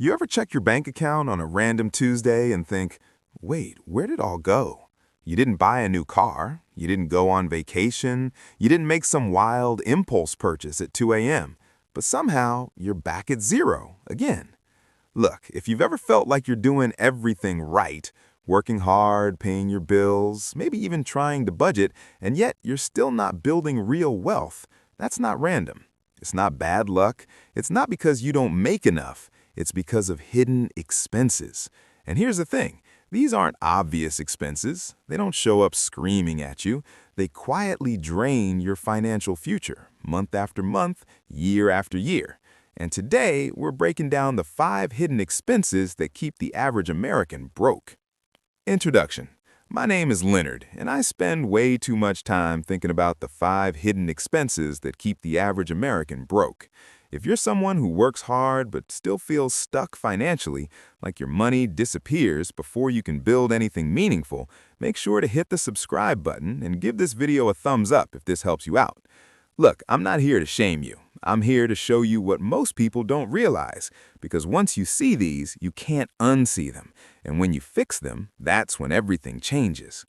You ever check your bank account on a random Tuesday and think, wait, where did it all go? You didn't buy a new car, you didn't go on vacation, you didn't make some wild impulse purchase at 2 a.m., but somehow you're back at zero again. Look, if you've ever felt like you're doing everything right, working hard, paying your bills, maybe even trying to budget, and yet you're still not building real wealth, that's not random. It's not bad luck. It's not because you don't make enough. It's because of hidden expenses. And here's the thing. These aren't obvious expenses. They don't show up screaming at you. They quietly drain your financial future, month after month, year after year. And today, we're breaking down the 5 hidden expenses that keep the average American broke. Introduction. My name is Leonard, and I spend way too much time thinking about the 5 hidden expenses that keep the average American broke. If you're someone who works hard but still feels stuck financially, like your money disappears before you can build anything meaningful, make sure to hit the subscribe button and give this video a thumbs up if this helps you out. Look, I'm not here to shame you. I'm here to show you what most people don't realize, because once you see these, you can't unsee them. And when you fix them, that's when everything changes.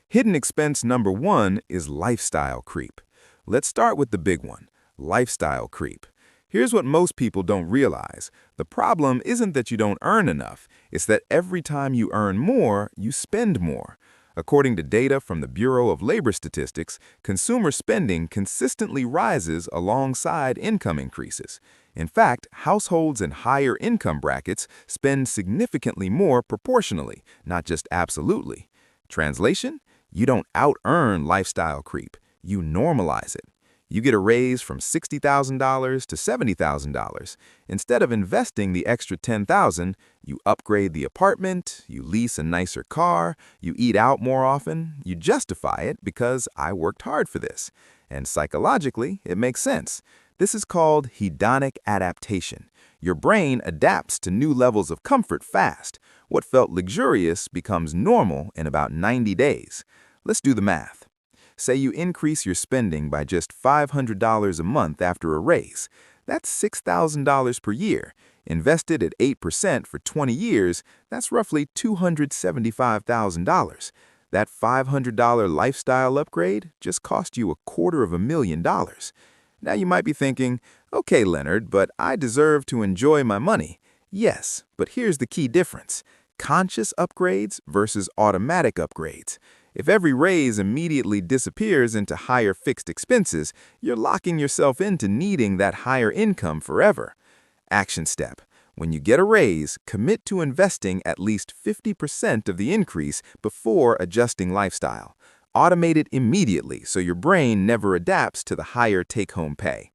Hidden expense number 1 is lifestyle creep. Let's start with the big one, lifestyle creep. Here's what most people don't realize. The problem isn't that you don't earn enough. It's that every time you earn more, you spend more. According to data from the Bureau of Labor Statistics, consumer spending consistently rises alongside income increases. In fact, households in higher income brackets spend significantly more proportionally, not just absolutely. Translation? You don't out-earn lifestyle creep. You normalize it. You get a raise from $60,000 to $70,000. Instead of investing the extra $10,000, you upgrade the apartment, you lease a nicer car, you eat out more often. You justify it because I worked hard for this. And psychologically, it makes sense. This is called hedonic adaptation. Your brain adapts to new levels of comfort fast. What felt luxurious becomes normal in about 90 days. Let's do the math. Say you increase your spending by just $500 a month after a raise. That's $6,000 per year. Invested at 8% for 20 years, that's roughly $275,000. That $500 lifestyle upgrade just cost you $250,000. Now you might be thinking, okay, Leonard, but I deserve to enjoy my money. Yes, but here's the key difference. Conscious upgrades versus automatic upgrades. If every raise immediately disappears into higher fixed expenses, you're locking yourself into needing that higher income forever. Action step. When you get a raise, commit to investing at least 50% of the increase before adjusting lifestyle. Automate it immediately so your brain never adapts to the higher take-home pay.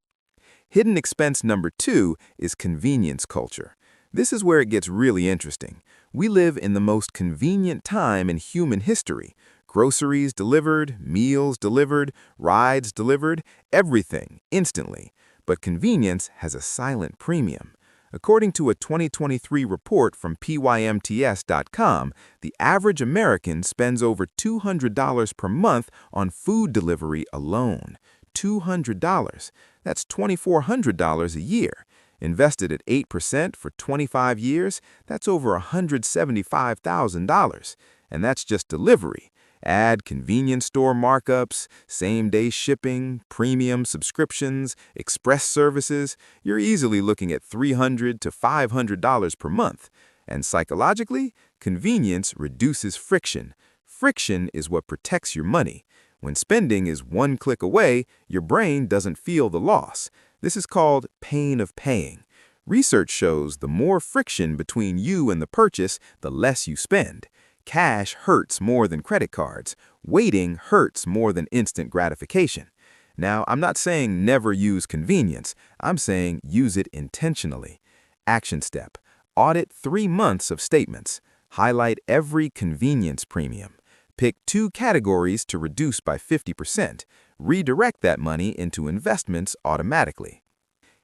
Hidden expense number 2 is convenience culture. This is where it gets really interesting. We live in the most convenient time in human history. Groceries delivered, meals delivered, rides delivered, everything instantly. But convenience has a silent premium. According to a 2023 report from PYMTS.com, the average American spends over $200 per month on food delivery alone. $200. That's $2,400 a year. Invested at 8% for 25 years, that's over $175,000. And that's just delivery. Add convenience store markups, same-day shipping, premium subscriptions, express services, you're easily looking at $300 to $500 per month. And psychologically, convenience reduces friction. Friction is what protects your money. When spending is one click away, your brain doesn't feel the loss. This is called pain of paying. Research shows the more friction between you and the purchase, the less you spend. Cash hurts more than credit cards. Waiting hurts more than instant gratification. Now, I'm not saying never use convenience. I'm saying use it intentionally. Action step. Audit 3 months of statements. Highlight every convenience premium. Pick 2 categories to reduce by 50%. Redirect that money into investments automatically.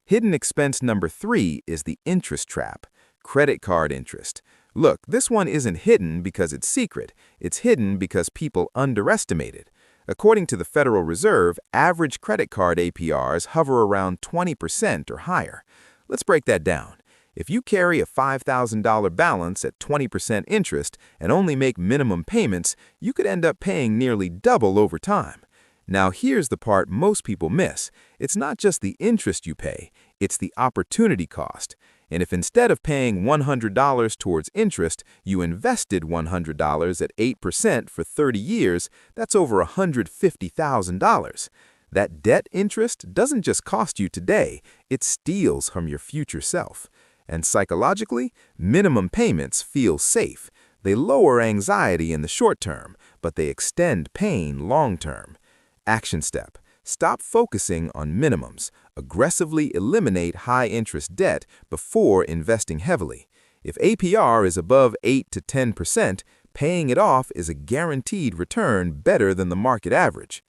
Hidden expense number 3 is the interest trap. Credit card interest. Look, this one isn't hidden because it's secret. It's hidden because people underestimate it. According to the Federal Reserve, average credit card APRs hover around 20% or higher. Let's break that down. If you carry a $5,000 balance at 20% interest and only make minimum payments, you could end up paying nearly double over time. Now here's the part most people miss. It's not just the interest you pay, it's the opportunity cost. And if instead of paying $100 towards interest, you invested $100 at 8% for 30 years, that's over $150,000. That debt interest doesn't just cost you today, it steals from your future self. And psychologically, minimum payments feel safe. They lower anxiety in the short term, but they extend pain long term. Action step. Stop focusing on minimums. Aggressively eliminate high-interest debt before investing heavily. If APR is above 8 to 10%, paying it off is a guaranteed return better than the market average.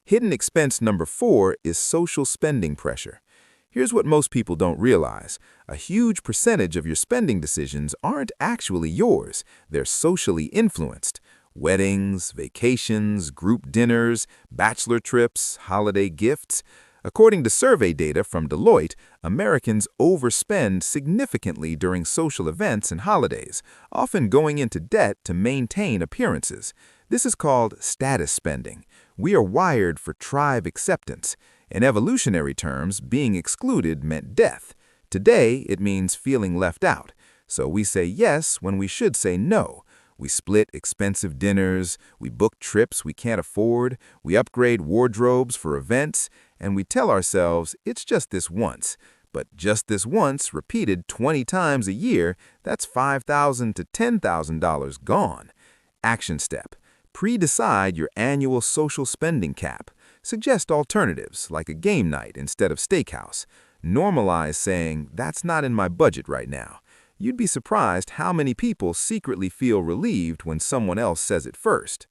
Hidden expense number 4 is social spending pressure. Here's what most people don't realize. A huge percentage of your spending decisions aren't actually yours. They're socially influenced. Weddings, vacations, group dinners, bachelor trips, holiday gifts. According to survey data from Deloitte, Americans overspend significantly during social events and holidays, often going into debt to maintain appearances. This is called status spending. We are wired for tribe acceptance. In evolutionary terms, being excluded meant death. Today, it means feeling left out. So we say yes when we should say no. We split expensive dinners, we book trips we can't afford, we upgrade wardrobes for events, and we tell ourselves it's just this once. But just this once, repeated 20 times a year, that's $5,000 to $10,000 gone. Action step. Pre-decide your annual social spending cap. Suggest alternatives, like a game night instead of steakhouse. Normalize saying, that's not in my budget right now. You'd be surprised how many people secretly feel relieved when someone else says it first.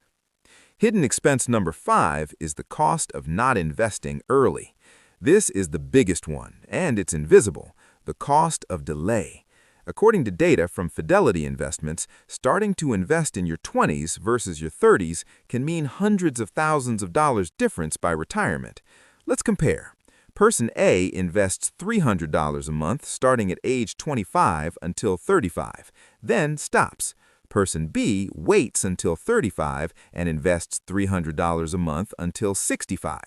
Hidden expense number 5 is the cost of not investing early. This is the biggest one, and it's invisible, the cost of delay. According to data from Fidelity Investments, starting to invest in your 20s versus your 30s can mean hundreds of thousands of dollars difference by retirement. Let's compare. Person A invests $300 a month starting at age 25 until 35, then stops. Person B waits until 35 and invests $300 a month until 65.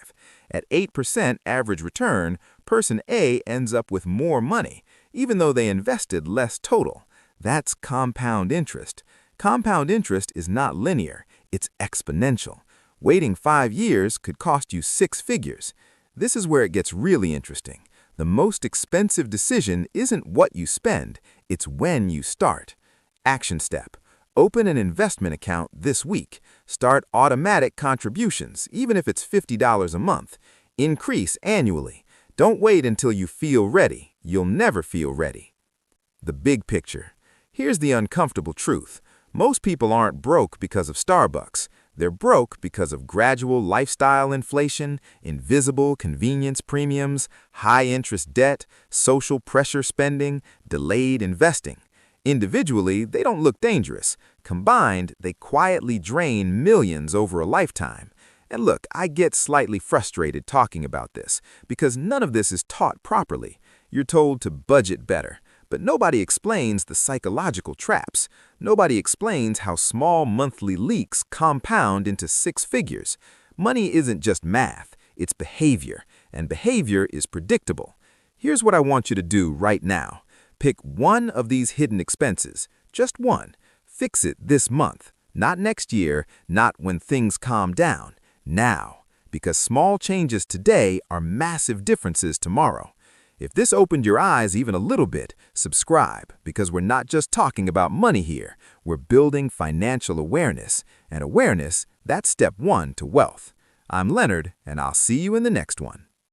At 8% average return, Person A ends up with more money, even though they invested less total. That's compound interest. Compound interest is not linear, it's exponential. Waiting 5 years could cost you 6 figures. This is where it gets really interesting. The most expensive decision isn't what you spend, it's when you start. Action step. Open an investment account this week. Start automatic contributions, even if it's $50 a month. Increase annually. Don't wait until you feel ready. You'll never feel ready. The big picture. Here's the uncomfortable truth. Most people aren't broke because of Starbucks. They're broke because of gradual lifestyle inflation, invisible convenience premiums, high-interest debt, social pressure spending, delayed investing. Individually, they don't look dangerous. Combined, they quietly drain millions over a lifetime. And look, I get slightly frustrated talking about this because none of this is taught properly. You're told to budget better. But nobody explains the psychological traps. Nobody explains how small monthly leaks compound into 6 figures. Money isn't just math, it's behavior, and behavior is predictable. Here's what I want you to do right now. Pick one of these hidden expenses, just one. Fix it this month, not next year, not when things calm down, now. Because small changes today are massive differences tomorrow. If this opened your eyes even a little bit, subscribe, because we're not just talking about money here. We're building financial awareness, and awareness, that's step 1 to wealth. I'm Leonard, and I'll see you in the next one.